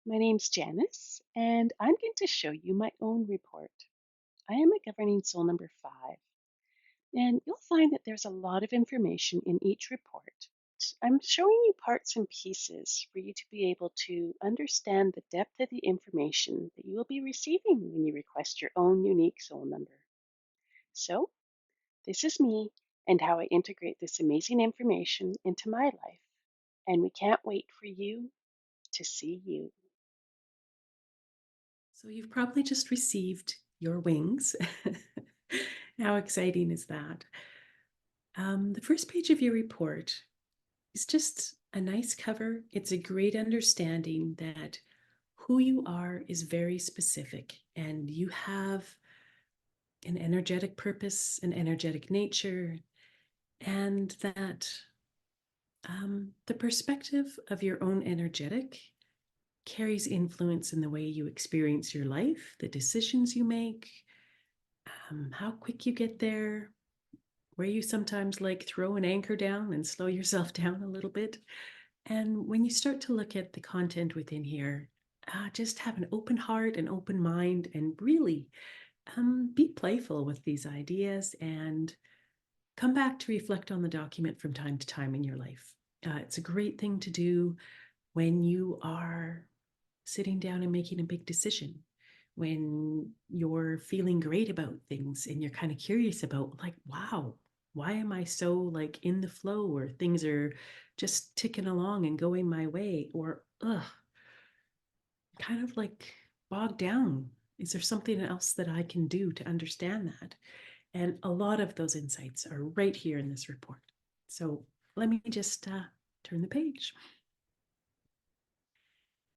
My name's Janice, and I'm going to show you my own report. I am a governing soul number 5, and you'll find that there's a lot of information in each report. I'm showing you parts and pieces for you to be able to understand the depth of the information that you will be receiving when you request your own unique soul number. So, this is me and how I integrate this amazing information into my life, and we can't wait for you to see you. So you've probably just received your wings. How exciting is that? The first page of your report is just a nice cover. It's a great understanding that who you are is very specific and you have an energetic purpose, an energetic nature, and that the perspective of your own energetic carries influence in the way you experience your life, the decisions you make, how quick you get there, where you sometimes like throw an anchor down and slow yourself down a little bit. And when you start to look at the content within here, just have an open heart, an open mind, and really be playful with these ideas and come back to reflect on the document from time to time in your life. It's a great thing to do when you are sitting down and making a big decision, when you're feeling great about things and you're kind of curious about, like, wow, why am I so like in the flow, or things are just ticking along and going my way, or kind of like bogged down. Is there something else that I can do to understand that? And a lot of those insights are right here in this report. So let me just turn the page.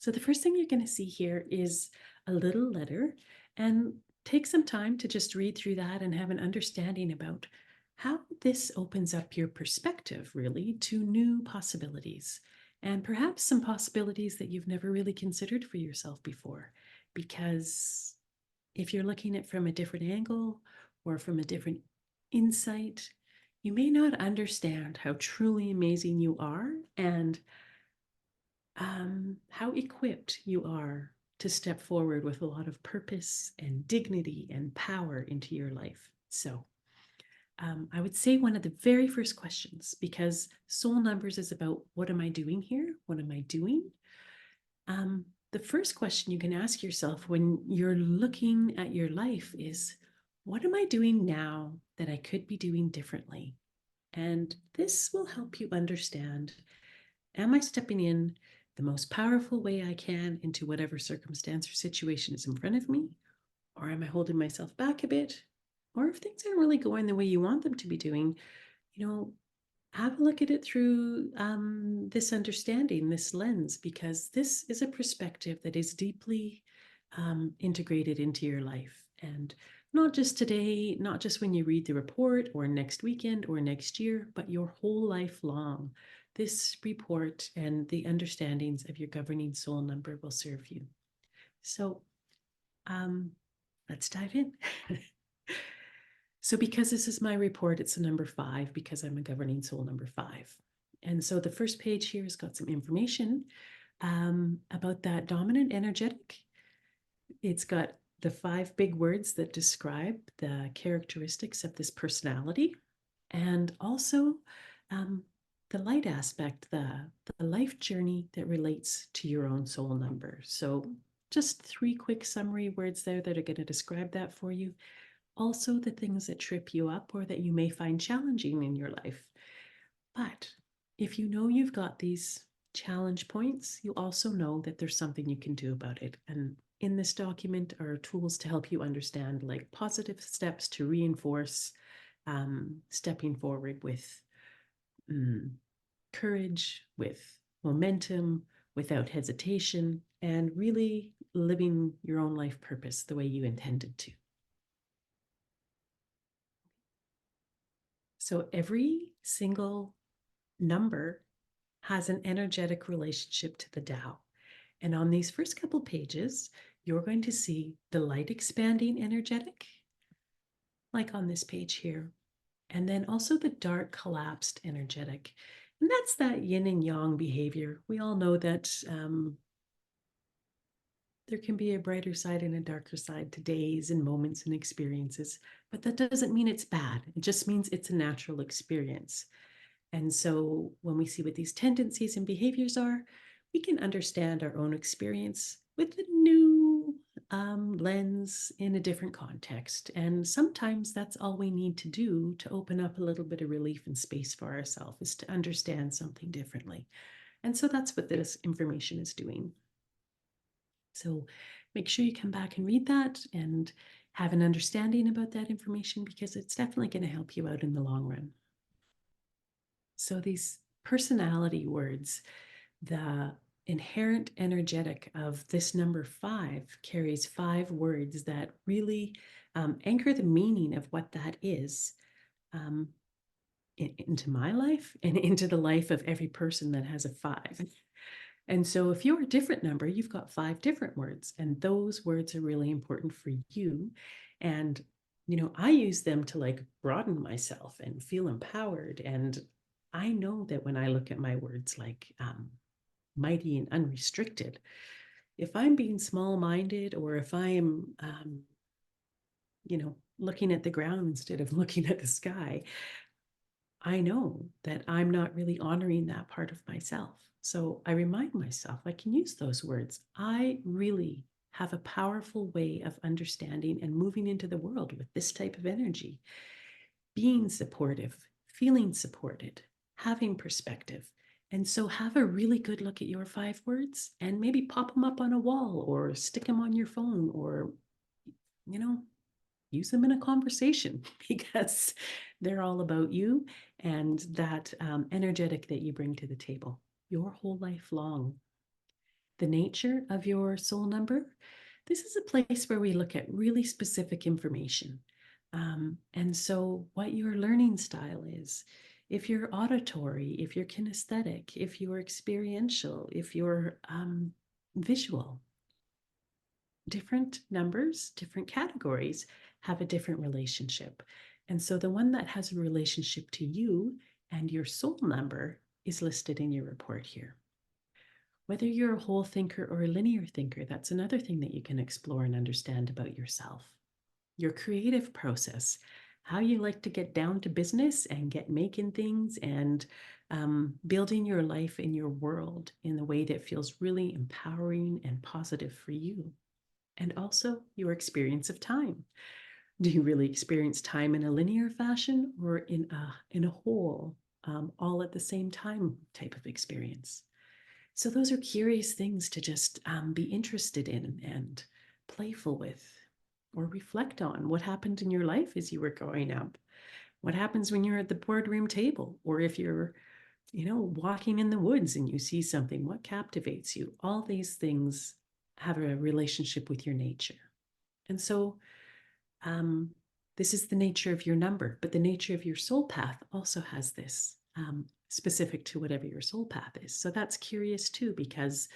So the first thing you're going to see here is a little letter, and take some time to just read through that and have an understanding about how this opens up your perspective really to new possibilities, and perhaps some possibilities that you've never really considered for yourself before. Because if you're looking at it from a different angle or from a different insight, you may not understand how truly amazing you are, and how equipped you are to step forward with a lot of purpose and dignity and power into your life. So, I would say one of the very first questions, because soul numbers is about what am I doing here? What am I doing? The first question you can ask yourself when you're looking at your life is, what am I doing now that I could be doing differently? And this will help you understand, am I stepping in the most powerful way I can into whatever circumstance or situation is in front of me? Or am I holding myself back a bit? Or if things aren't really going the way you want them to be doing, you know, have a look at it through this understanding, this lens, because this is a perspective that is deeply integrated into your life. And not just today, not just when you read the report or next weekend or next year, but your whole life long. This report and the understandings of your governing soul number will serve you. So um, let's dive in. So because this is my report, it's a number 5 because I'm a governing soul number 5. And so the first page here has got some information about that dominant energetic. It's got the 5 big words that describe the characteristics of this personality, and also the light aspect, the life journey that relates to your own soul number. So just 3 quick summary words there that are going to describe that for you. Also, the things that trip you up or that you may find challenging in your life. But if you know you've got these challenge points, you also know that there's something you can do about it. And in this document are tools to help you understand, like positive steps to reinforce stepping forward with mm, courage, with momentum, without hesitation, and really living your own life purpose the way you intended to. So every single number has an energetic relationship to the Tao. And on these first couple pages, you're going to see the light expanding energetic, like on this page here, and then also the dark collapsed energetic. And that's that yin and yang behavior. We all know that There can be a brighter side and a darker side to days and moments and experiences, but that doesn't mean it's bad. It just means it's a natural experience. And so when we see what these tendencies and behaviors are, we can understand our own experience with a new lens in a different context. And sometimes that's all we need to do to open up a little bit of relief and space for ourselves, is to understand something differently. And so that's what this information is doing. So make sure you come back and read that and have an understanding about that information, because it's definitely going to help you out in the long run. So these personality words, the inherent energetic of this number 5 carries 5 words that really anchor the meaning of what that is, um, into my life and into the life of every person that has a 5. And so if you're a different number, you've got 5 different words, and those words are really important for you. And, I use them to like broaden myself and feel empowered. And I know that when I look at my words like mighty and unrestricted, if I'm being small minded, or if I'm, looking at the ground instead of looking at the sky, I know that I'm not really honoring that part of myself. So I remind myself I can use those words. I really have a powerful way of understanding and moving into the world with this type of energy, being supportive, feeling supported, having perspective. And so have a really good look at your 5 words and maybe pop them up on a wall or stick them on your phone, or, you know, use them in a conversation because they're all about you and that energetic that you bring to the table your whole life long. The nature of your soul number. This is a place where we look at really specific information. And so, what your learning style is, if you're auditory, if you're kinesthetic, if you're experiential, if you're visual, different numbers, different categories have a different relationship. And so the one that has a relationship to you and your soul number is listed in your report here. Whether you're a whole thinker or a linear thinker, that's another thing that you can explore and understand about yourself. Your creative process, how you like to get down to business and get making things and building your life in your world in the way that feels really empowering and positive for you. And also your experience of time. Do you really experience time in a linear fashion, or in a whole, all at the same time type of experience? So those are curious things to just be interested in and playful with, or reflect on what happened in your life as you were growing up. What happens when you're at the boardroom table, or if you're, walking in the woods and you see something, what captivates you? All these things have a relationship with your nature. And so um, this is the nature of your number, but the nature of your soul path also has this, specific to whatever your soul path is. So that's curious too, because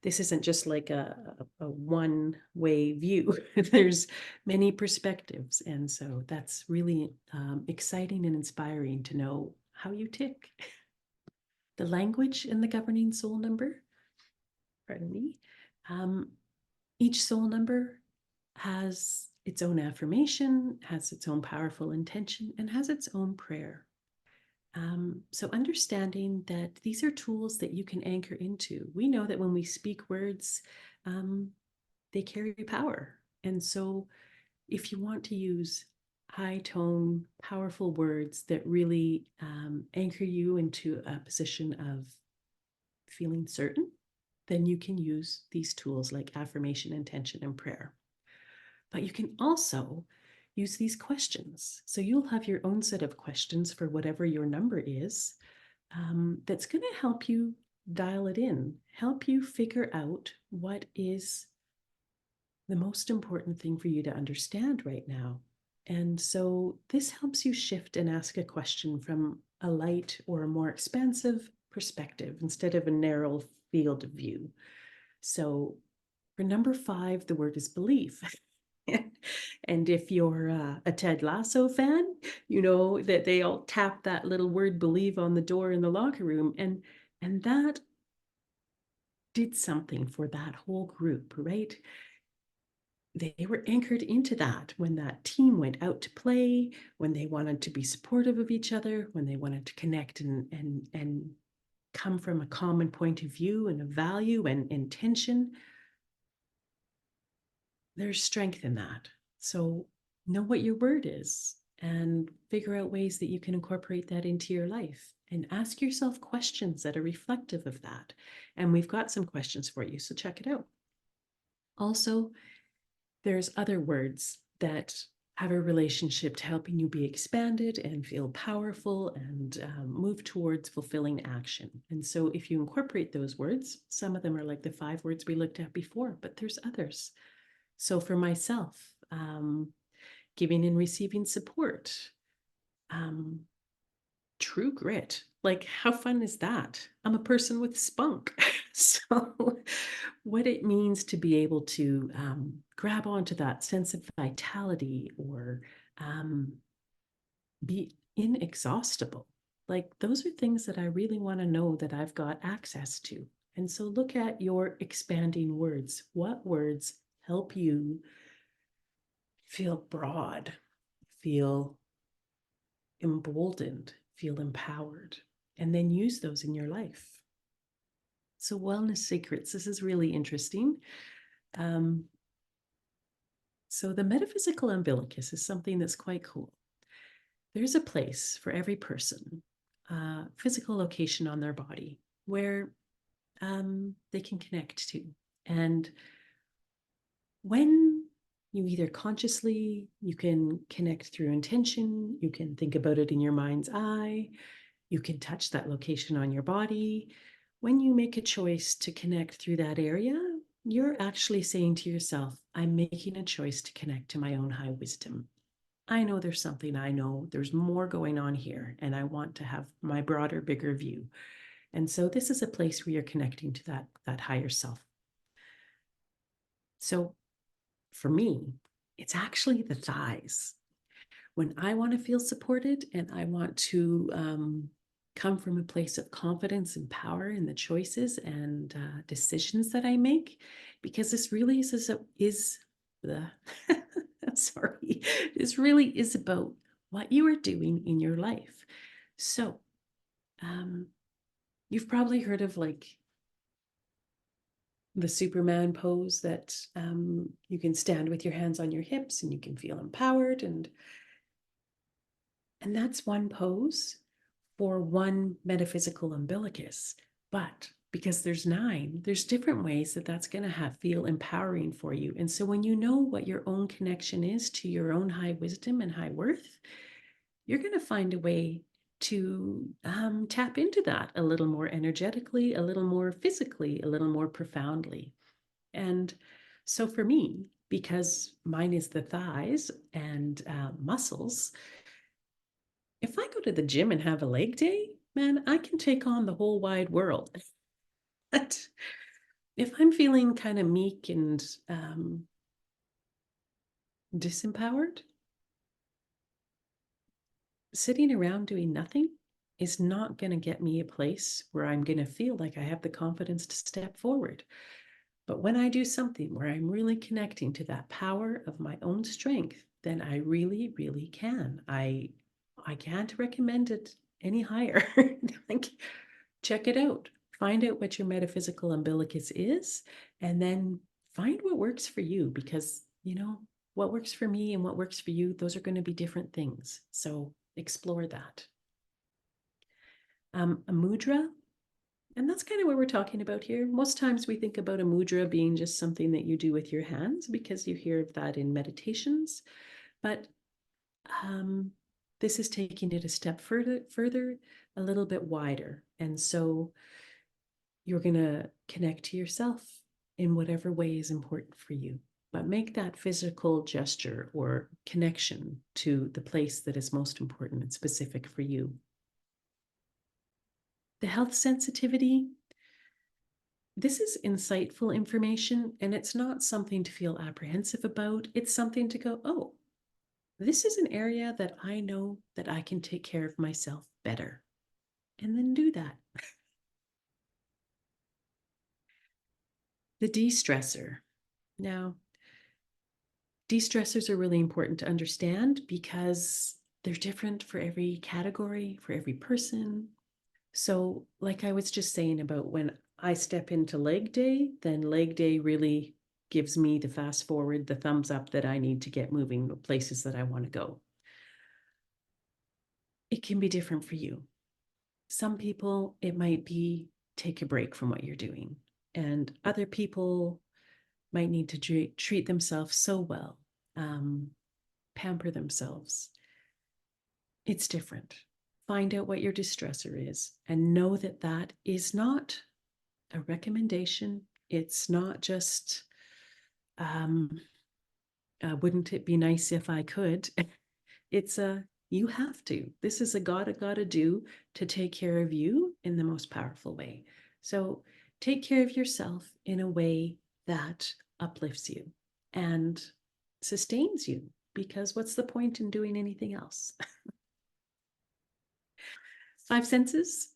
this isn't just like a one-way view. There's many perspectives. And so that's really exciting and inspiring to know how you tick. The language in the governing soul number, pardon me, um, each soul number has its own affirmation, has its own powerful intention, and has its own prayer. So understanding that these are tools that you can anchor into. We know that when we speak words, they carry power. And so if you want to use high tone, powerful words that really anchor you into a position of feeling certain, then you can use these tools like affirmation, intention, and prayer. But you can also use these questions. So you'll have your own set of questions for whatever your number is, that's going to help you dial it in, help you figure out what is the most important thing for you to understand right now. And so this helps you shift and ask a question from a light or a more expansive perspective instead of a narrow field of view. So for number 5, the word is belief. And if you're a Ted Lasso fan, you know that they all tap that little word believe on the door in the locker room. And that did something for that whole group, right? They were anchored into that when that team went out to play, when they wanted to be supportive of each other, when they wanted to connect and come from a common point of view and a value and intention. There's strength in that. So know what your word is and figure out ways that you can incorporate that into your life and ask yourself questions that are reflective of that. And we've got some questions for you, so check it out. Also, there's other words that have a relationship to helping you be expanded and feel powerful and move towards fulfilling action. And so if you incorporate those words, some of them are like the 5 words we looked at before, but there's others. So for myself, giving and receiving support, um, true grit. Like, how fun is that? I'm a person with spunk. So, what it means to be able to grab onto that sense of vitality or be inexhaustible. Like, those are things that I really want to know that I've got access to. And so, look at your expanding words. What words help you feel broad, feel emboldened, feel empowered, and then use those in your life? So, wellness secrets, this is really interesting. Um, so, the metaphysical umbilicus is something that's quite cool. There's a place for every person, physical location on their body where they can connect to. And when you either consciously, you can connect through intention, you can think about it in your mind's eye, you can touch that location on your body. When you make a choice to connect through that area, you're actually saying to yourself, I'm making a choice to connect to my own high wisdom. I know there's something I know, there's more going on here, and I want to have my broader, bigger view. And so this is a place where you're connecting to that higher self. So for me, it's actually the thighs. When I want to feel supported and I want to come from a place of confidence and power in the choices and decisions that I make, because this really is the sorry, this really is about what you are doing in your life. So you've probably heard of like the Superman pose that you can stand with your hands on your hips and you can feel empowered, and that's one pose for one metaphysical umbilicus. But because there's 9, there's different ways that that's going to feel empowering for you. And so when you know what your own connection is to your own high wisdom and high worth, you're going to find a way to tap into that a little more energetically, a little more physically, a little more profoundly. And so for me, because mine is the thighs and muscles, if I go to the gym and have a leg day, man, I can take on the whole wide world. But if I'm feeling kind of meek and disempowered, sitting around doing nothing is not going to get me a place where I'm going to feel like I have the confidence to step forward. But when I do something where I'm really connecting to that power of my own strength, then I really, really can. I can't recommend it any higher. Like, check it out. Find out what your metaphysical umbilicus is, and then find what works for you, because what works for me and what works for you, those are going to be different things. So explore that. A mudra, and that's kind of what we're talking about here. Most times we think about a mudra being just something that you do with your hands because you hear of that in meditations, but this is taking it a step further, a little bit wider. And so you're going to connect to yourself in whatever way is important for you, but make that physical gesture or connection to the place that is most important and specific for you. The health sensitivity, this is insightful information, and it's not something to feel apprehensive about. It's something to go, oh, this is an area that I know that I can take care of myself better. And then do that. The de-stressor. Now, de-stressors are really important to understand because they're different for every category, for every person. So, like I was just saying about when I step into leg day, then leg day really gives me the fast forward, the thumbs up that I need to get moving the places that I want to go. It can be different for you. Some people, it might be take a break from what you're doing, and other people might need to treat themselves so well, um, pamper themselves. It's different. Find out what your distressor is and know that that is not a recommendation. It's not just, um, wouldn't it be nice if I could? It's a, you have to. This is a gotta do to take care of you in the most powerful way. So take care of yourself in a way that uplifts you and sustains you, because what's the point in doing anything else? Five senses.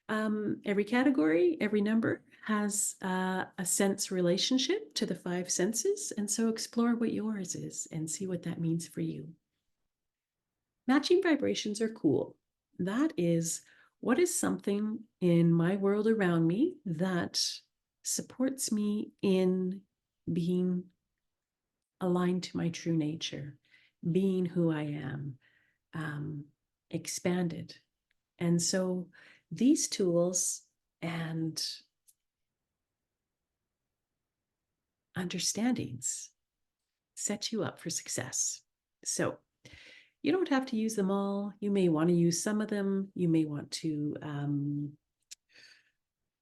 Every category, every number has a sense relationship to the five senses. And so explore what yours is and see what that means for you. Matching vibrations are cool. That is, what is something in my world around me that supports me in being aligned to my true nature, being who I am, expanded. And so these tools and understandings set you up for success. So you don't have to use them all. You may want to use some of them. You may want to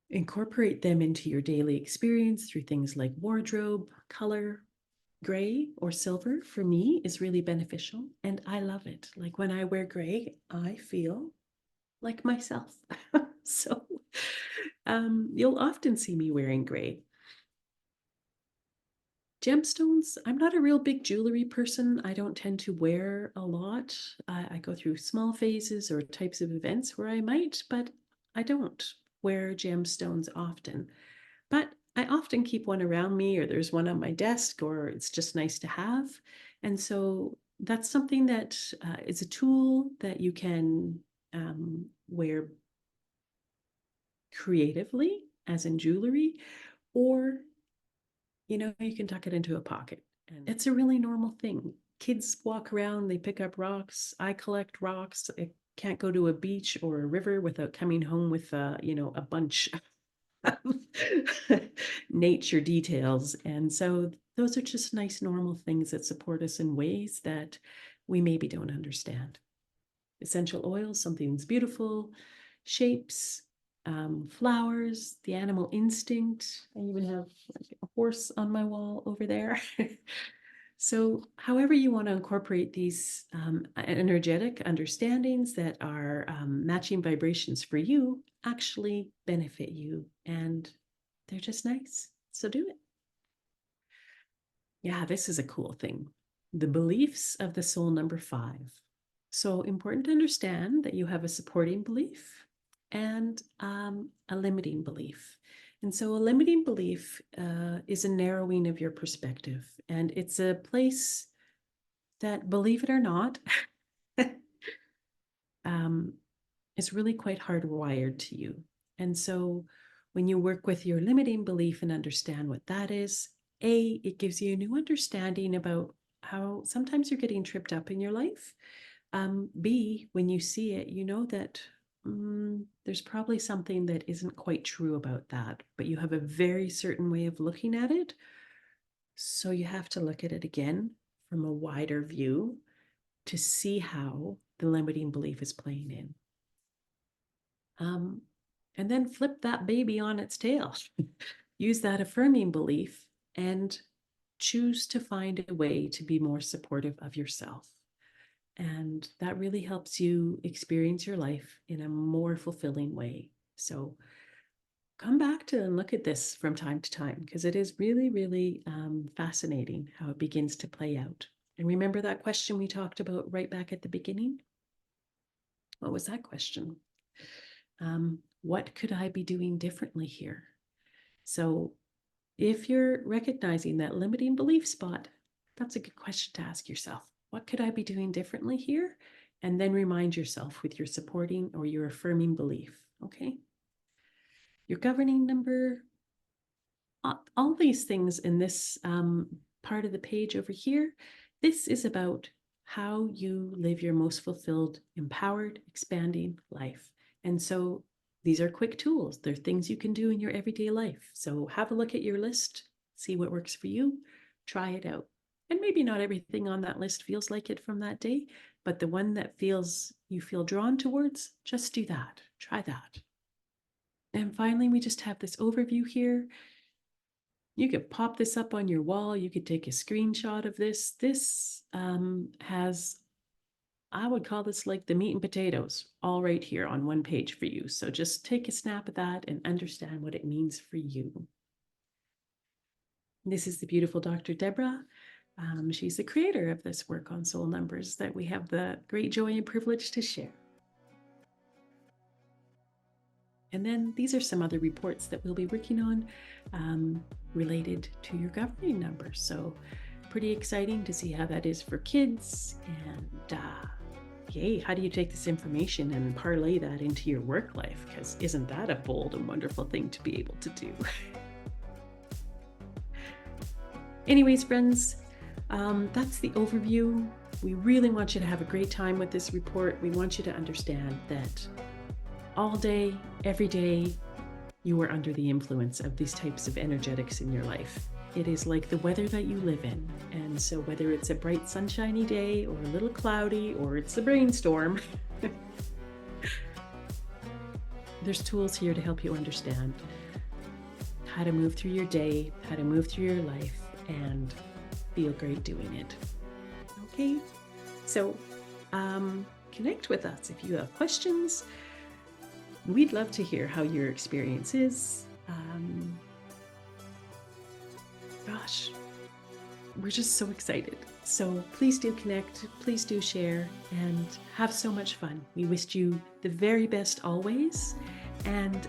incorporate them into your daily experience through things like wardrobe, color. Gray or silver for me is really beneficial, and I love it. Like when I wear gray, I feel like myself. So you'll often see me wearing gray. Gemstones, I'm not a real big jewelry person. I don't tend to wear a lot. I go through small phases or types of events where I might, but I don't wear gemstones often. But I often keep one around me, or there's one on my desk, or it's just nice to have. And so that's something that is a tool that you can wear creatively, as in jewelry, or you can tuck it into a pocket. And it's a really normal thing. Kids walk around, they pick up rocks. I collect rocks. I can't go to a beach or a river without coming home with a bunch of nature details. And so those are just nice normal things that support us in ways that we maybe don't understand. Essential oils, something's beautiful, shapes, flowers, the animal instinct. I even have like a horse on my wall over there. So, however, you want to incorporate these energetic understandings that are matching vibrations for you actually benefit you, and they're just nice. So, do it. Yeah, this is a cool thing. The beliefs of the soul number 5. So important to understand that you have a supporting belief and a limiting belief. And so a limiting belief is a narrowing of your perspective. And it's a place that, believe it or not, um, is really quite hardwired to you. And so when you work with your limiting belief and understand what that is, A, it gives you a new understanding about how sometimes you're getting tripped up in your life. B, when you see it, you know that there's probably something that isn't quite true about that, but you have a very certain way of looking at it. So you have to look at it again from a wider view to see how the limiting belief is playing in. And then flip that baby on its tail. Use that affirming belief and choose to find a way to be more supportive of yourself. And that really helps you experience your life in a more fulfilling way. So come back to and look at this from time to time, because it is really, really fascinating how it begins to play out. And remember that question we talked about right back at the beginning? What was that question? What could I be doing differently here? So if you're recognizing that limiting belief spot, that's a good question to ask yourself. What could I be doing differently here? And then remind yourself with your supporting or your affirming belief. Okay. Your governing number, all these things in this part of the page over here, this is about how you live your most fulfilled, empowered, expanding life. And so these are quick tools. They're things you can do in your everyday life. So have a look at your list, see what works for you, try it out. And maybe not everything on that list feels like it from that day, but the one that you feel drawn towards, just do that. Try that. And finally, we just have this overview here. You could pop this up on your wall. You could take a screenshot of this. This has, I would call this like the meat and potatoes, all right here on one page for you. So just take a snap of that and understand what it means for you. This is the beautiful Dr. Deborah. She's the creator of this work on SOLEnumbers that we have the great joy and privilege to share. And then these are some other reports that we'll be working on related to your governing number. So pretty exciting to see how that is for kids. And yay, how do you take this information and parlay that into your work life? Because isn't that a bold and wonderful thing to be able to do? Anyways, friends, that's the overview. We really want you to have a great time with this report. We want you to understand that all day, every day, you are under the influence of these types of energetics in your life. It is like the weather that you live in. And so whether it's a bright sunshiny day or a little cloudy or it's a brainstorm, there's tools here to help you understand how to move through your day, how to move through your life, and feel great doing it. Okay, so connect with us if you have questions. We'd love to hear how your experience is. Gosh, we're just so excited. So please do connect, please do share, and have so much fun. We wish you the very best always, and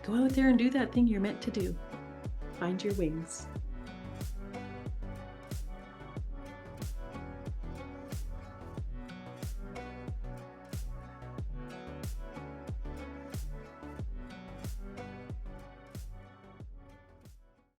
go out there and do that thing you're meant to do. Find your wings.